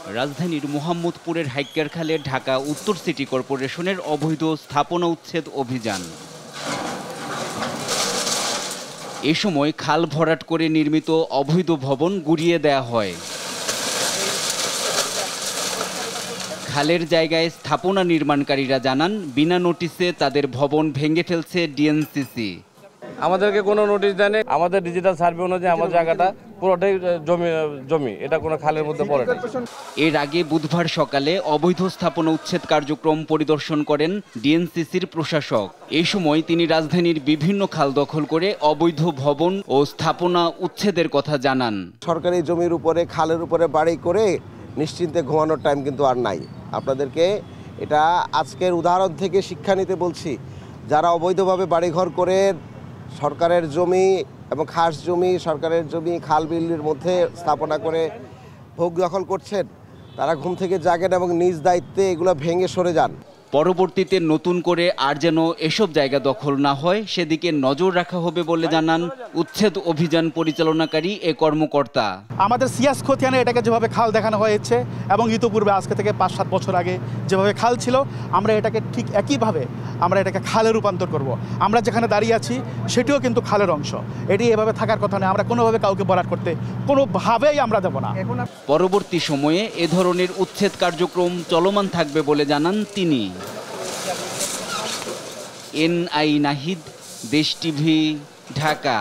রাজধানীর মোহাম্মদপুরের হাইক্যারখালে ঢাকা উত্তর সিটি কর্পোরেশনের অবৈধ স্থাপনা উচ্ছেদ অভিযান। এ সময় খাল ভরাট করে নির্মিত অবৈধ ভবন গুড়িয়ে দেয়া হয়। খালের জায়গায় স্থাপনা নির্মাণকারীরা জানান, বিনা নোটিশে তাদের ভবন ভেঙে ফেলছে ডিএনসিসি। আমাদেরকে কোনো নোটিশ দেয়নি। আমাদের ডিজিটাল সার্ভে অনুযায়ী আমার জায়গাটা পুরোটাই জমি, এটা কোনো খালের মধ্যে পড়ে না। এর আগে বুধবার সকালে অবৈধ স্থাপনা উচ্ছেদ কার্যক্রম পরিদর্শন করেন ডিএনসিসির প্রশাসক। এই সময় তিনি রাজধানীর বিভিন্ন খাল দখল করে অবৈধ ভবন ও স্থাপনা উচ্ছেদের কথা জানান। সরকারি জমির উপরে, খালের উপরে বাড়ি করে নিশ্চিন্তে ঘুমানোর টাইম কিন্তু আর নাই। আপনাদেরকে এটা আজকের উদাহরণ থেকে শিক্ষা নিতে বলছি। যারা অবৈধভাবে বাড়িঘর করে সরকারের জমি এবং খাস জমি, সরকারের জমি খাল বিলের মধ্যে স্থাপনা করে ভোগ দখল করছেন, তারা ঘুম থেকে জাগেন এবং নিজ দায়িত্বে এগুলো ভেঙে সরে যান। পরবর্তীতে নতুন করে আর যেন এসব জায়গা দখল না হয় সেদিকে নজর রাখা হবে বলে জানান উচ্ছেদ অভিযান পরিচালনাকারী এ কর্মকর্তা। আমাদের সিয়াস খতিয়ানে এটাকে যেভাবে খাল দেখানো হয়েছে এবং ইতোপূর্বে আজকে থেকে ৫-৭ বছর আগে যেভাবে খাল ছিল, আমরা এটাকে ঠিক একইভাবে আমরা এটাকে খালে রূপান্তর করব। আমরা যেখানে দাঁড়িয়ে আছি সেটিও কিন্তু খালের অংশ। এটি এভাবে থাকার কথা নয়। আমরা কোনোভাবে কাউকে বরাদ করতে কোনোভাবেই আমরা দেব না। পরবর্তী সময়ে এ ধরনের উচ্ছেদ কার্যক্রম চলমান থাকবে বলে জানান তিনি। এনআই নাহিদ, দেশ টিভি, ঢাকা।